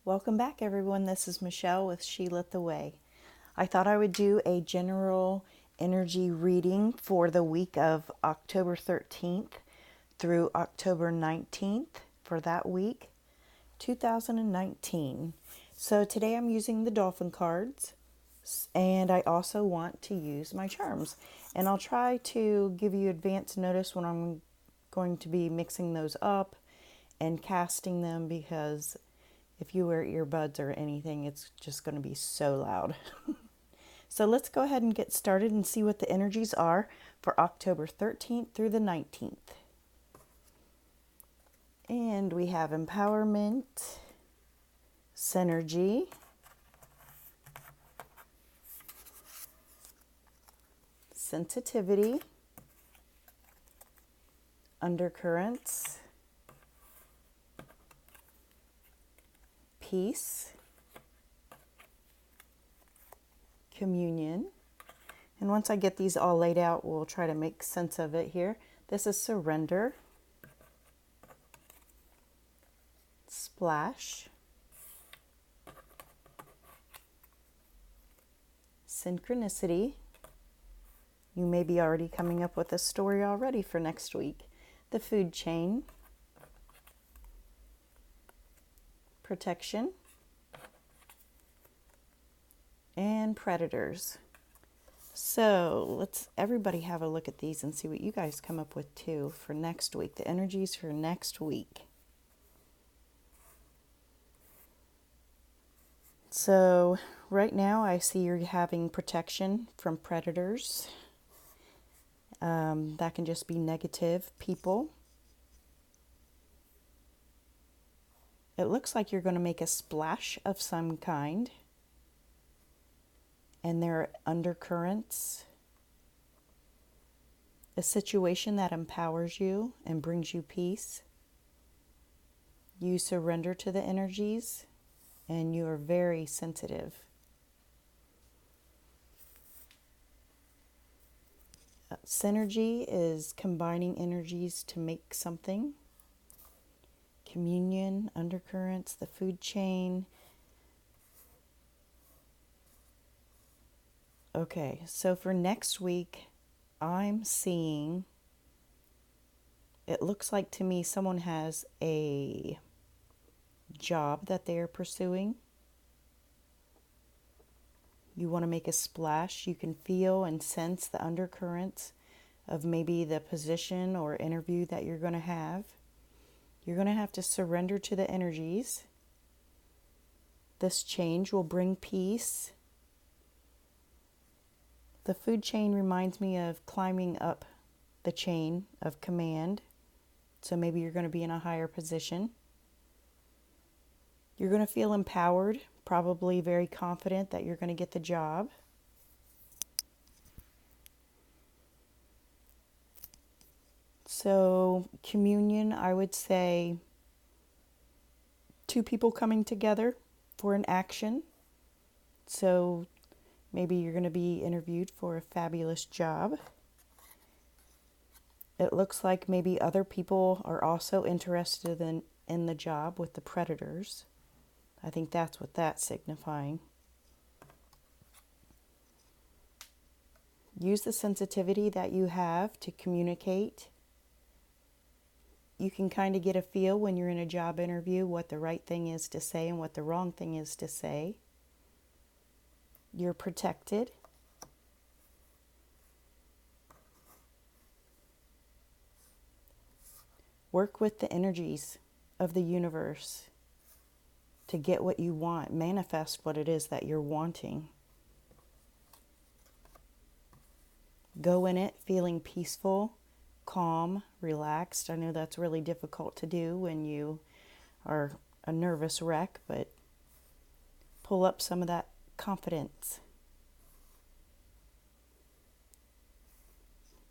Welcome back, everyone. This is Michelle with She Lit the Way. I thought I would do a general energy reading for the week of October 13th through October 19th for that week, 2019. So today I'm using the Dolphin cards, and I also want to use my charms. And I'll try to give you advance notice when I'm going to be mixing those up and casting them, because if you wear earbuds or anything, it's just going to be so loud. So let's go ahead and get started and see what the energies are for October 13th through the 19th. And we have empowerment, synergy, sensitivity, undercurrents, peace, communion. And once I get these all laid out, we'll try to make sense of it here. This is surrender, splash, synchronicity. You may be already coming up with a story already for next week. The food chain, protection, and predators. So let's everybody have a look at these and see what you guys come up with too for next week. The energies for next week. So right now I see you're having protection from predators. That can just be negative people. It looks like you're going to make a splash of some kind. And there are undercurrents. A situation that empowers you and brings you peace. You surrender to the energies and you are very sensitive. Synergy is combining energies to make something. Communion, undercurrents, the food chain. Okay, so for next week, I'm seeing, it looks like to me someone has a job that they are pursuing. You want to make a splash. You can feel and sense the undercurrents of maybe the position or interview that you're going to have. You're going to have to surrender to the energies. This change will bring peace. The food chain reminds me of climbing up the chain of command. So maybe you're going to be in a higher position. You're going to feel empowered, probably very confident that you're going to get the job. So communion, I would say two people coming together for an action. So maybe you're going to be interviewed for a fabulous job. It looks like maybe other people are also interested in the job with the predators. I think that's what that's signifying. Use the sensitivity that you have to communicate. You can kind of get a feel when you're in a job interview what the right thing is to say and what the wrong thing is to say. You're protected. Work with the energies of the universe to get what you want. Manifest what it is that you're wanting. Go in it feeling peaceful, calm, relaxed. I know that's really difficult to do when you are a nervous wreck, but pull up some of that confidence.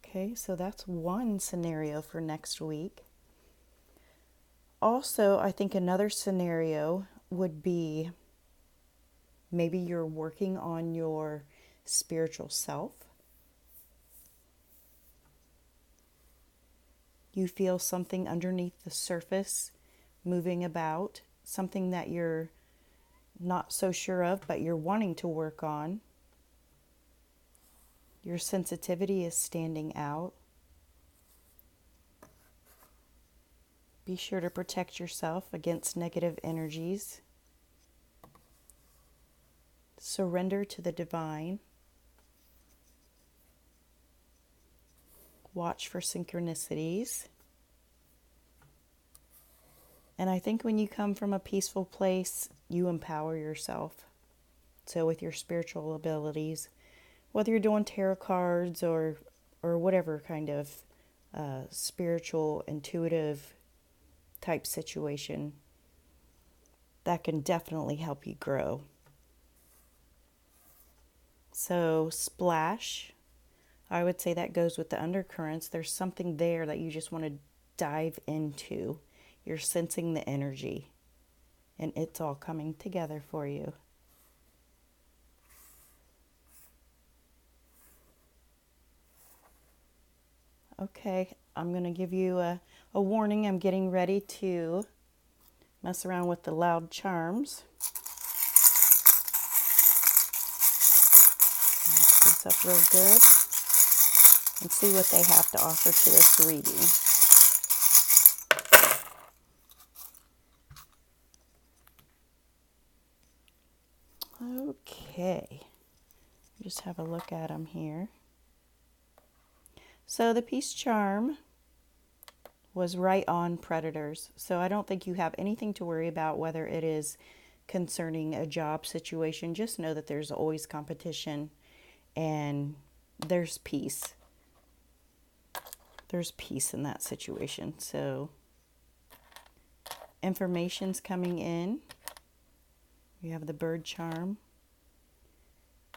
Okay, so that's one scenario for next week. Also, I think another scenario would be maybe you're working on your spiritual self. You feel something underneath the surface moving about, something that you're not so sure of, but you're wanting to work on. Your sensitivity is standing out. Be sure to protect yourself against negative energies. Surrender to the divine. Watch for synchronicities. And I think when you come from a peaceful place, you empower yourself. So with your spiritual abilities, whether you're doing tarot cards or whatever kind of spiritual, intuitive type situation, that can definitely help you grow. So splash, I would say that goes with the undercurrents. There's something there that you just want to dive into. You're sensing the energy, and it's all coming together for you. Okay, I'm going to give you a warning. I'm getting ready to mess around with the loud charms. Mix these up real good and see what they have to offer to this reading. Okay, just have a look at them here. So the peace charm was right on predators. So I don't think you have anything to worry about whether it is concerning a job situation. Just know that there's always competition and there's peace. There's peace in that situation. So information's coming in. You have the bird charm.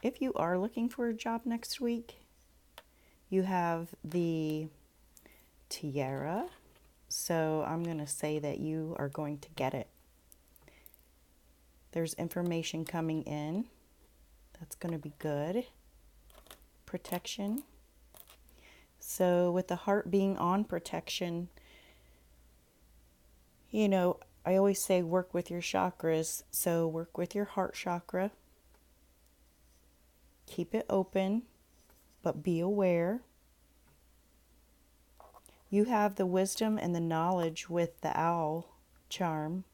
If you are looking for a job next week, you have the tiara. So I'm going to say that you are going to get it. There's information coming in. That's going to be good. Protection. So with the heart being on protection, you know, I always say work with your chakras. So work with your heart chakra. Keep it open, but be aware. You have the wisdom and the knowledge with the owl charm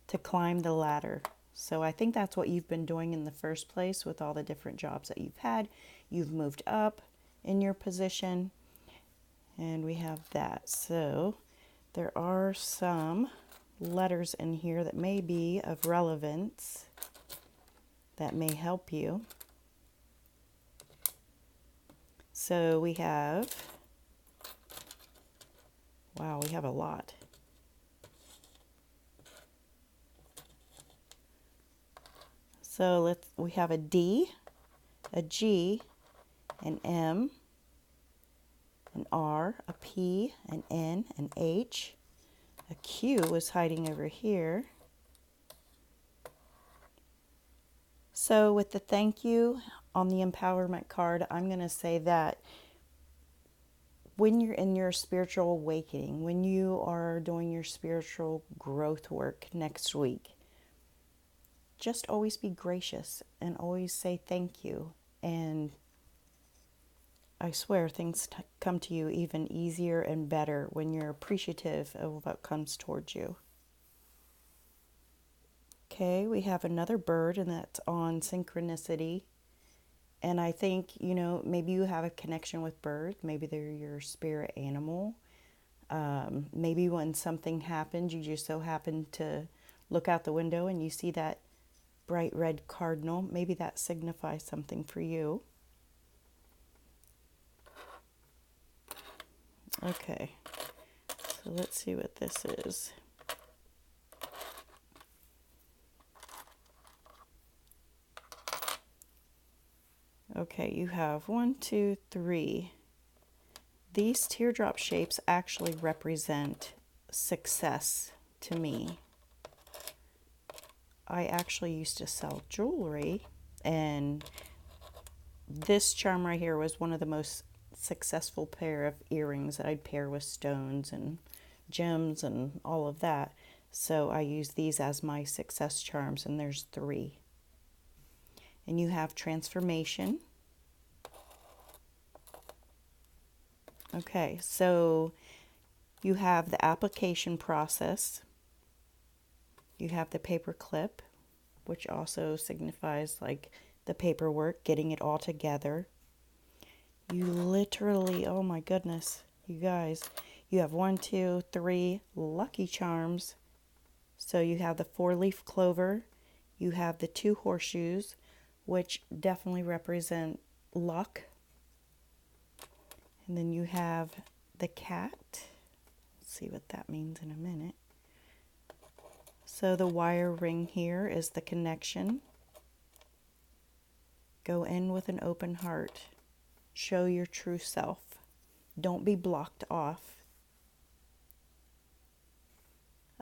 to climb the ladder. So I think that's what you've been doing in the first place with all the different jobs that you've had. You've moved up in your position, and we have that. So there are some letters in here that may be of relevance that may help you. So we have, wow, we have a lot. So we have a D, a G, an M, an R, a P, an N, an H. A Q is hiding over here. So with the thank you on the empowerment card, I'm going to say that when you're in your spiritual awakening, when you are doing your spiritual growth work next week, just always be gracious and always say thank you. And I swear things come to you even easier and better when you're appreciative of what comes towards you. Okay, we have another bird, and that's on synchronicity. And I think, you know, maybe you have a connection with birds. Maybe they're your spirit animal. Maybe when something happens, you just so happen to look out the window and you see that bright red cardinal. Maybe that signifies something for you. Okay, so let's see what this is. Okay, you have 1, 2, 3. These teardrop shapes actually represent success to me. I actually used to sell jewelry, and this charm right here was one of the most successful pair of earrings that I'd pair with stones and gems and all of that. So I use these as my success charms, and there's 3. And you have transformation. Okay, so you have the application process. You have the paper clip, which also signifies like the paperwork, getting it all together. You literally, oh my goodness, you guys, you have 1, 2, 3 lucky charms. So you have the 4-leaf clover, you have the 2 horseshoes, which definitely represent luck. And then you have the cat. Let's see what that means in a minute. So the wire ring here is the connection. Go in with an open heart. Show your true self. Don't be blocked off.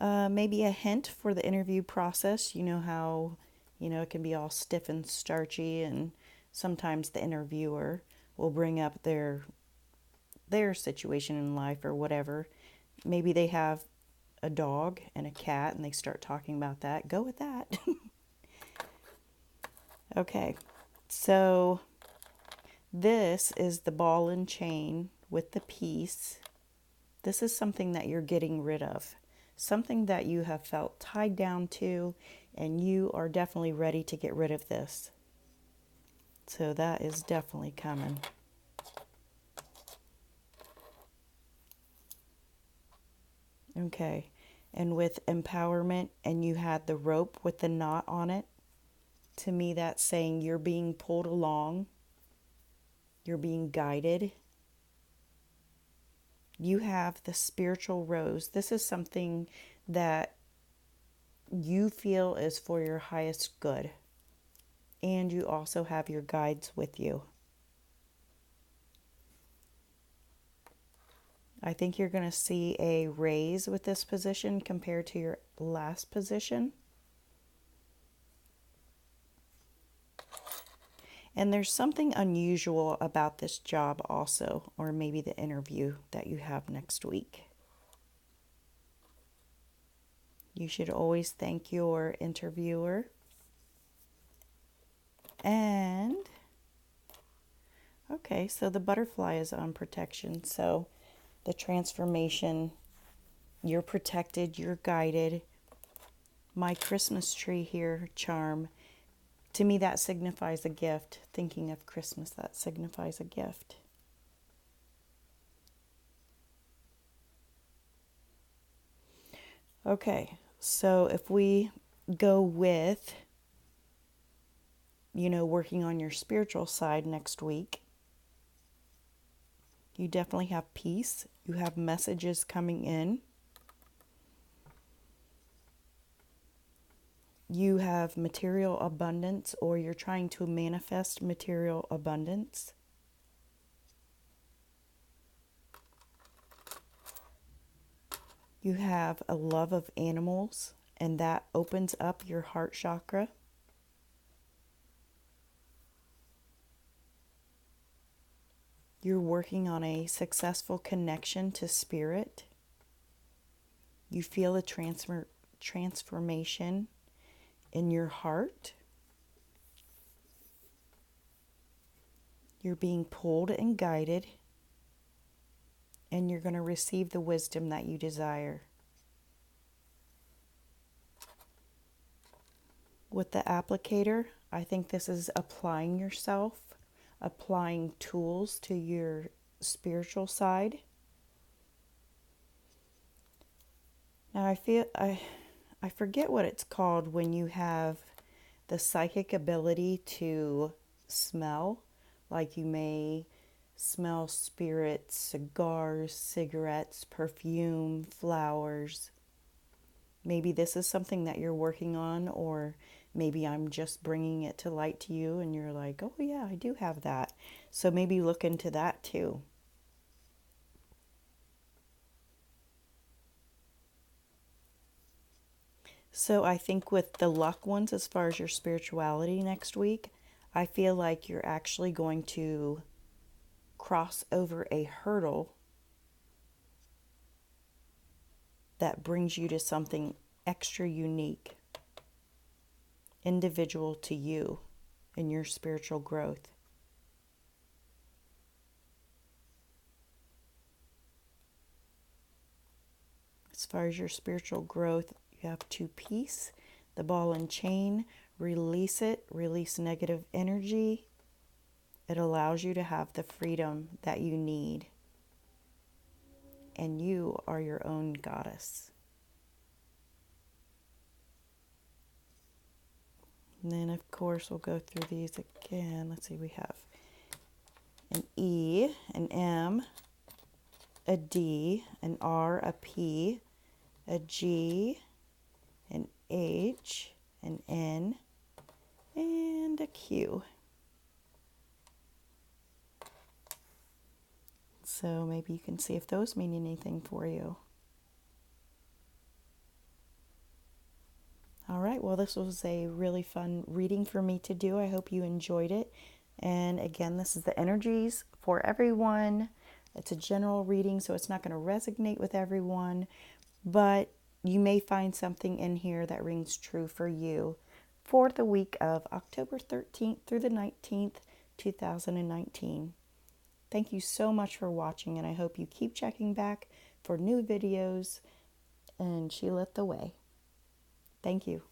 Maybe a hint for the interview process. You know how, it can be all stiff and starchy, and sometimes the interviewer will bring up their situation in life or whatever. Maybe they have a dog and a cat and they start talking about that. Go with that. Okay, so this is the ball and chain with the piece. This is something that you're getting rid of, something that you have felt tied down to, and you are definitely ready to get rid of this. So that is definitely coming. Okay, and with empowerment, and you had the rope with the knot on it, to me that's saying you're being pulled along, you're being guided. You have the spiritual rose. This is something that you feel is for your highest good. And you also have your guides with you. I think you're going to see a raise with this position compared to your last position. And there's something unusual about this job also, or maybe the interview that you have next week. You should always thank your interviewer. And, okay, so the butterfly is on protection. So the transformation, you're protected, you're guided. My Christmas tree here charm, to me that signifies a gift. Thinking of Christmas, that signifies a gift. Okay, so if we go with, working on your spiritual side next week, you definitely have peace. You have messages coming in. You have material abundance, or you're trying to manifest material abundance. You have a love of animals, and that opens up your heart chakra. You're working on a successful connection to spirit. You feel a transformation in your heart. You're being pulled and guided, and you're going to receive the wisdom that you desire. With the applicator, I think this is applying yourself, applying tools to your spiritual side. Now I forget what it's called when you have the psychic ability to smell, like you may smell spirits, cigars, cigarettes, perfume, flowers. Maybe this is something that you're working on, or maybe I'm just bringing it to light to you and you're like, oh yeah, I do have that. So maybe look into that too. So I think with the luck ones, as far as your spirituality next week, I feel like you're actually going to cross over a hurdle that brings you to something extra unique, individual to you in your spiritual growth. As far as your spiritual growth, you have 2 peace, the ball and chain. Release it, release negative energy. It allows you to have the freedom that you need. And you are your own goddess. And then, of course, we'll go through these again. Let's see, we have an E, an M, a D, an R, a P, a G, an H, an N, and a Q. So maybe you can see if those mean anything for you. All right, well, this was a really fun reading for me to do. I hope you enjoyed it. And again, this is the energies for everyone. It's a general reading, so it's not going to resonate with everyone, but you may find something in here that rings true for you for the week of October 13th through the 19th, 2019. Thank you so much for watching, and I hope you keep checking back for new videos, and she lit the way. Thank you.